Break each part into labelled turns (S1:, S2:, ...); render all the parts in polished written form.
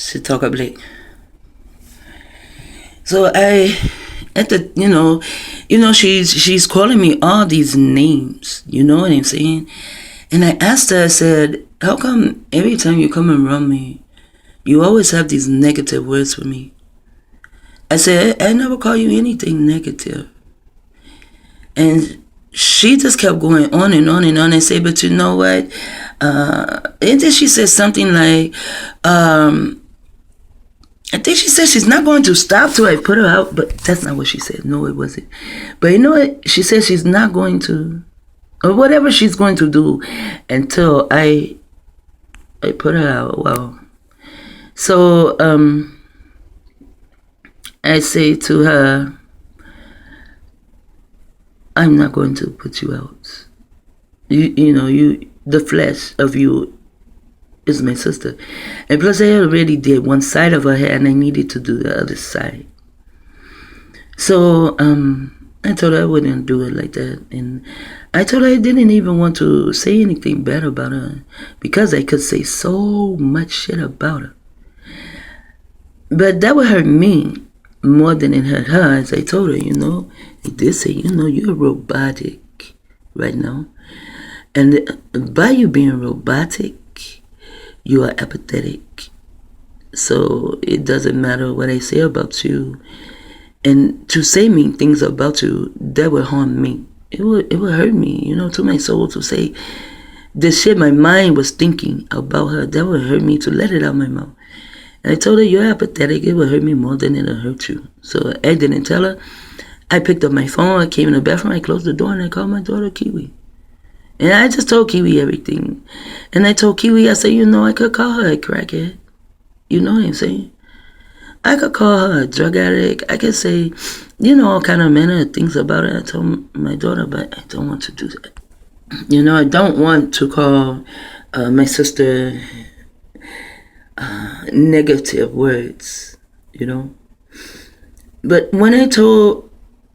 S1: She talk a Blake. So at the, she's calling me all these names. You know what I'm saying? And I asked her, I said, how come every time you come around me, you always have these negative words for me? I said, I never call you anything negative. And she just kept going on and on and on and said, but you know what? And then she said something like, I think she said she's not going to stop till I put her out, but that's not what she said. No, it wasn't. But you know what? She said she's not going to, or whatever she's going to do until I put her out. Well, so I say to her, I'm not going to put you out. The flesh of you is my sister. And plus I already did one side of her hair and I needed to do the other side. So I told her I wouldn't do it like that. And I told her I didn't even want to say anything bad about her because I could say so much shit about her. But that would hurt me more than it hurt her. As I told her, I did say, you're robotic right now. And by you being robotic, you are apathetic. So it doesn't matter what I say about you. And to say mean things about you, that will harm me. It will hurt me, to my soul, to say the shit my mind was thinking about her. That would hurt me to let it out my mouth. And I told her, you're apathetic. It will hurt me more than it'll hurt you. So I didn't tell her. I picked up my phone. I came in the bathroom. I closed the door and I called my daughter Kiwi. And I just told Kiwi everything. And I told Kiwi, I said, I could call her a crackhead. You know what I'm saying? I could call her a drug addict. I could say, all kind of manner of things about her. I told my daughter, but I don't want to do that. I don't want to call my sister negative words, But when I told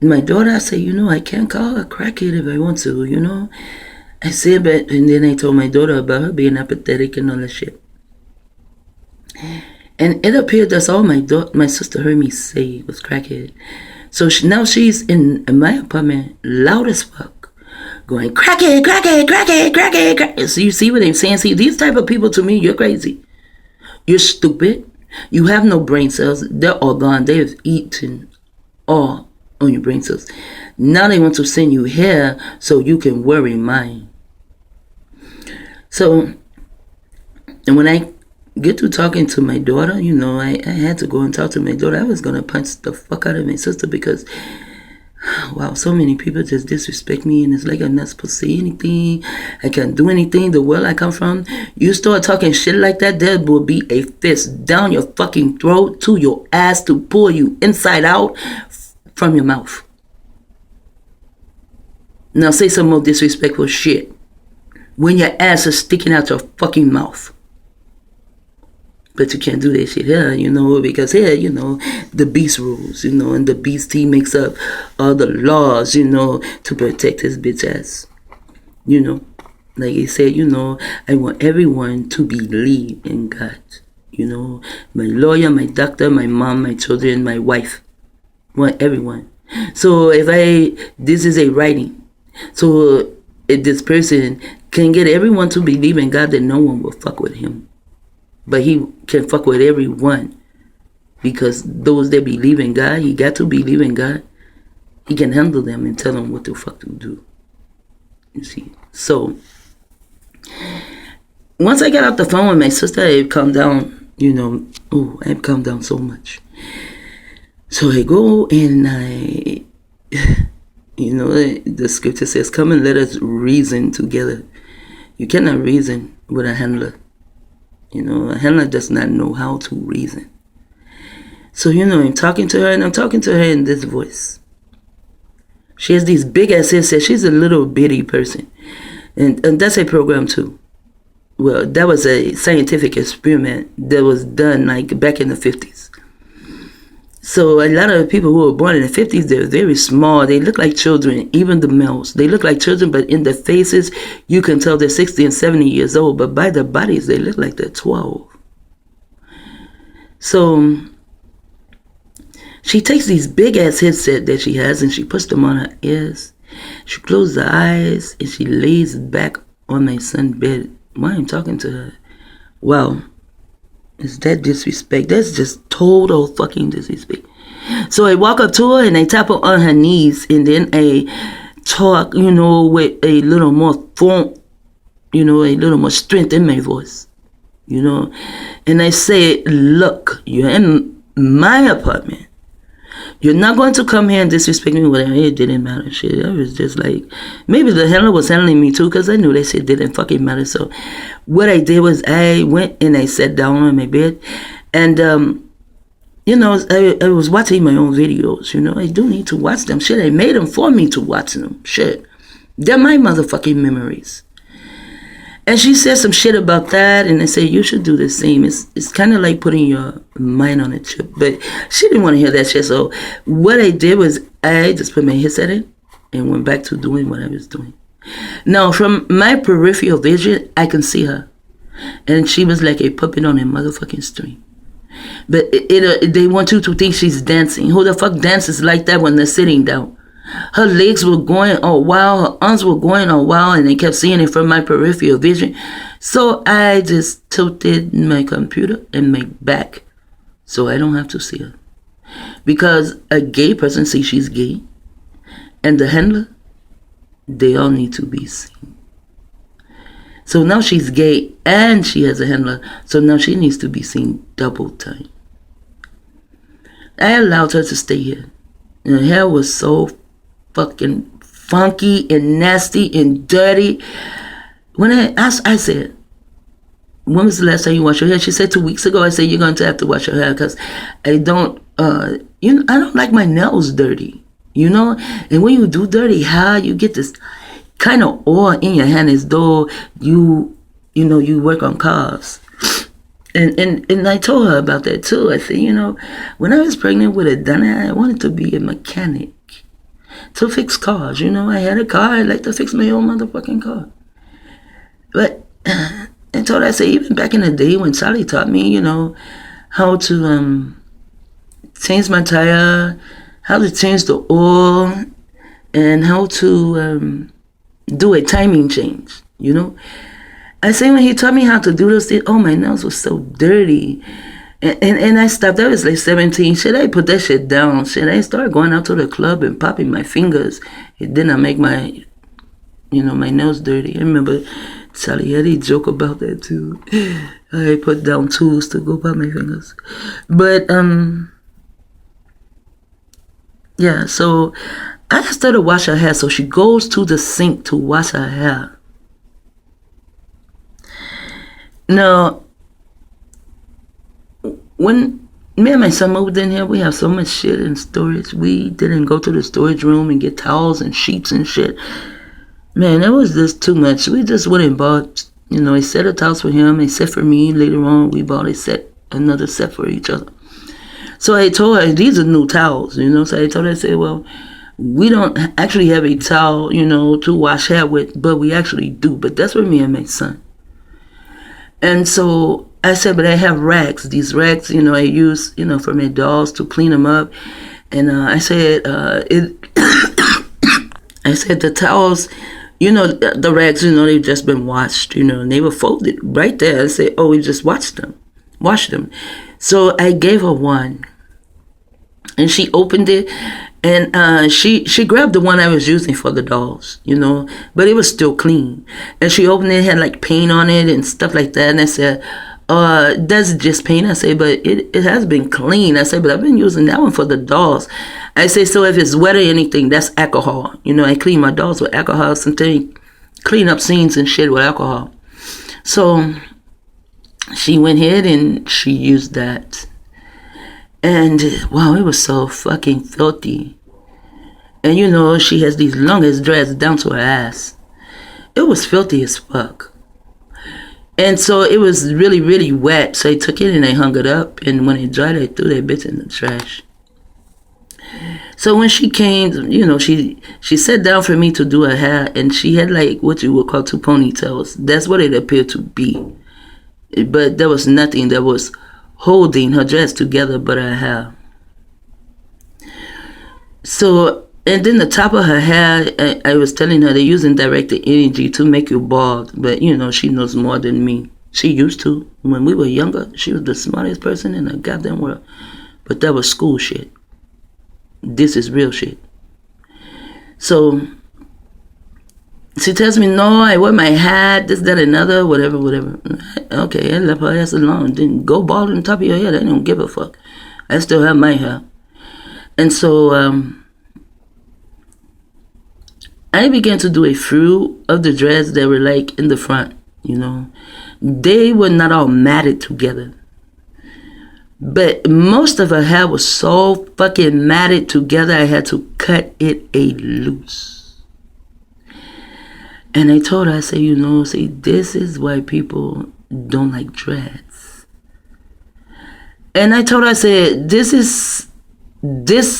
S1: my daughter, I said, I can't call her a crackhead if I want to, I said, but, and then I told my daughter about her being apathetic and all that shit. And it appeared that's all my sister heard me say was crackhead. So now she's in my apartment, loud as fuck, going, crackhead, crackhead, crackhead, crackhead, crackhead. So you see what I'm saying? See, these type of people, to me, you're crazy. You're stupid. You have no brain cells. They're all gone. They have eaten all on your brain cells. Now they want to send you here so you can worry mine. So, and when I get to talking to my daughter, I had to go and talk to my daughter. I was going to punch the fuck out of my sister because, wow, so many people just disrespect me and it's like I'm not supposed to say anything. I can't do anything. The world I come from, you start talking shit like that, there will be a fist down your fucking throat to your ass to pull you inside out from your mouth. Now say some more disrespectful shit when your ass is sticking out your fucking mouth. But you can't do that shit here, because here, the beast rules, and the beast, he makes up all the laws, to protect his bitch ass. Like he said, I want everyone to believe in God. My lawyer, my doctor, my mom, my children, my wife. I want everyone. So this is a writing. So if this person can get everyone to believe in God, then no one will fuck with him. But he can fuck with everyone. Because those that believe in God, he got to believe in God. He can handle them and tell them what the fuck to do. You see? So, once I got off the phone with my sister, I calmed down, I calmed down so much. So I go and the scripture says, come and let us reason together. You cannot reason with a handler. A handler does not know how to reason. So, I'm talking to her and I'm talking to her in this voice. She has these big ass ears. She's a little bitty person. And that's a program too. Well, that was a scientific experiment that was done like back in the 50s. So a lot of people who were born in the 50s, they're very small. They look like children, even the males. They look like children, but in their faces, you can tell they're 60 and 70 years old. But by their bodies, they look like they're 12. So she takes these big ass headset that she has and she puts them on her ears. She closes her eyes and she lays back on my son's bed while I'm talking to her. Wow. Is that disrespect? That's just total fucking disrespect. So I walk up to her and I tap her on her knees and then I talk, with a little more funk, a little more strength in my voice, And I say, look, you're in my apartment. You're not going to come here and disrespect me. Whatever. It didn't matter. Shit. I was just like, maybe the handler was handling me too because I knew that shit didn't fucking matter. So what I did was I went and I sat down on my bed and, I was watching my own videos. I do need to watch them. Shit, I made them for me to watch them. Shit. They're my motherfucking memories. And she said some shit about that, and I said, you should do the same. It's kind of like putting your mind on a chip. But she didn't want to hear that shit, so what I did was I just put my headset in and went back to doing what I was doing. Now, from my peripheral vision, I can see her. And she was like a puppet on a motherfucking string. But they want you to think she's dancing. Who the fuck dances like that when they're sitting down? Her legs were going all wild, her arms were going all wild, and they kept seeing it from my peripheral vision. So I just tilted my computer and my back so I don't have to see her. Because a gay person sees she's gay, and the handler, they all need to be seen. So now she's gay and she has a handler, so now she needs to be seen double time. I allowed her to stay here. And her hair was so fucking funky and nasty and dirty. When I asked, I said, when was the last time you washed your hair? She said 2 weeks ago. I said, you're going to have to wash your hair because I don't like my nails dirty, And when you do dirty hair, you get this kind of oil in your hand as though you work on cars. And I told her about that too. I said, when I was pregnant with Adana, I wanted to be a mechanic to fix cars. I had a car. I like to fix my own motherfucking car. But I told her, I said, even back in the day when Sally taught me, how to change my tire, how to change the oil, and how to do a timing change, I say when he taught me how to do those things, my nails were so dirty. And I stopped. I was like 17. Shit, I put that shit down. Shit, I started going out to the club and popping my fingers. It did not make my, my nails dirty. I remember Sally had a joke about that too. I put down tools to go pop my fingers. But, yeah, so I asked her to wash her hair, so she goes to the sink to wash her hair. Now, when me and my son moved in here, we have so much shit in storage. We didn't go to the storage room and get towels and sheets and shit. Man, that was just too much. We just went and bought, a set of towels for him, a set for me. Later on, we bought another set for each other. So I told her, these are new towels, So I told her, I said, well, we don't actually have a towel, to wash hair with, but we actually do. But that's for me and my son. And so I said, but I have rags. These rags, I use, for my dolls to clean them up. And I said, I said the towels, the rags, they've just been washed, and they were folded right there. I said, we just washed them. So I gave her one. And she opened it, and she grabbed the one I was using for the dolls, but it was still clean. And she opened it, had like paint on it and stuff like that. And I said, that's just paint. I said, but it has been clean. I said, but I've been using that one for the dolls. I say, so if it's wet or anything, that's alcohol. I clean my dolls with alcohol, something, clean up scenes and shit with alcohol. So she went ahead and she used that. And wow, it was so fucking filthy. And she has these longest dreads down to her ass. It was filthy as fuck. And so it was really, really wet. So I took it and I hung it up. And when it dried, I threw that bitch in the trash. So when she came, she sat down for me to do her hair. And she had like what you would call 2 ponytails. That's what it appeared to be. But there was nothing that was holding her dress together but her hair. So, and then the top of her hair, I was telling her they're using directed energy to make you bald. But, you know, she knows more than me. She used to. When we were younger, she was the smartest person in the goddamn world. But that was school shit. This is real shit. So, she tells me, no, I wear my hat, this, that, another, whatever. Okay, I left her ass alone. Didn't go bald on top of your head. I don't give a fuck. I still have my hair. And so, I began to do a few of the dreads that were like in the front, you know. They were not all matted together. But most of her hair was so fucking matted together, I had to cut it loose. And I told her, I said, you know, see, this is why people don't like dreads. And I told her, I said, this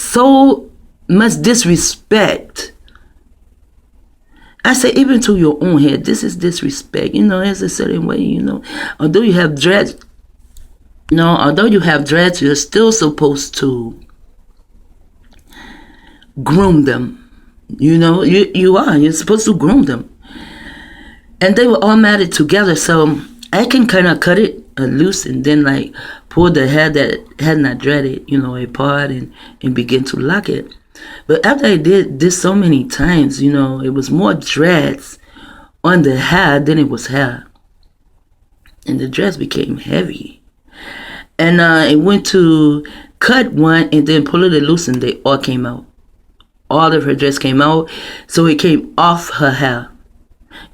S1: so much disrespect. I say, even to your own head, this is disrespect. You know, there's a certain way, you know. Although you have dreads, you're still supposed to groom them. You know, you're supposed to groom them. And they were all matted together, so I can kind of cut it loose and then like pull the hair that had not dreaded, you know, apart and begin to lock it. But after I did this so many times, you know, it was more dreads on the hair than it was hair. And the dreads became heavy. And I went to cut one and then pull it loose and they all came out. All of her dreads came out. So it came off her hair.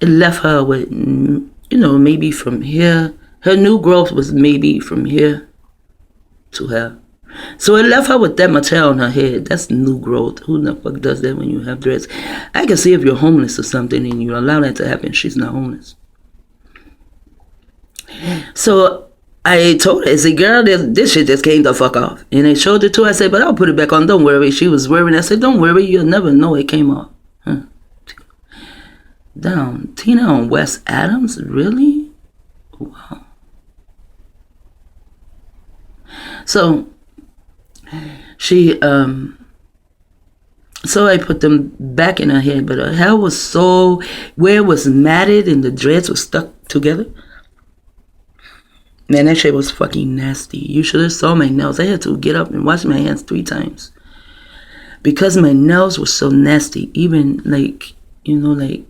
S1: It left her with, you know, maybe from here. Her new growth was maybe from here to here. So it left her with that much hair on her head. That's new growth. Who the fuck does that when you have dreads? I can see if you're homeless or something and you allow that to happen. She's not homeless. So I told her, I said, girl, this shit just came the fuck off. And I showed it to her. I said, but I'll put it back on. Don't worry. She was worrying. I said, don't worry. You'll never know it came off. Huh. Down. Tina on West Adams? Really? Wow. So she, so I put them back in her head, but her hair was so, where it was matted and the dreads were stuck together. Man, that shit was fucking nasty. You should have saw my nails. I had to get up and wash my hands 3 times. Because my nails were so nasty. Even like, you know, like,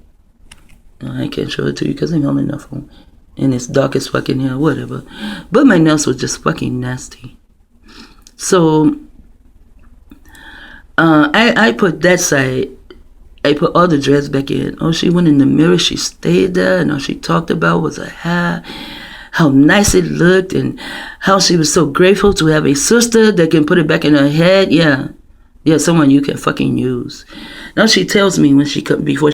S1: I can't show it to you because I'm holding enough phone. And it's dark as fucking hell, whatever. But my nails were just fucking nasty. So, I put that side. I put all the dreads back in. Oh, she went in the mirror. She stayed there. And all she talked about was her hair. How nice it looked. And how she was so grateful to have a sister that can put it back in her head. Yeah. Yeah, someone you can fucking use. Now she tells me when she before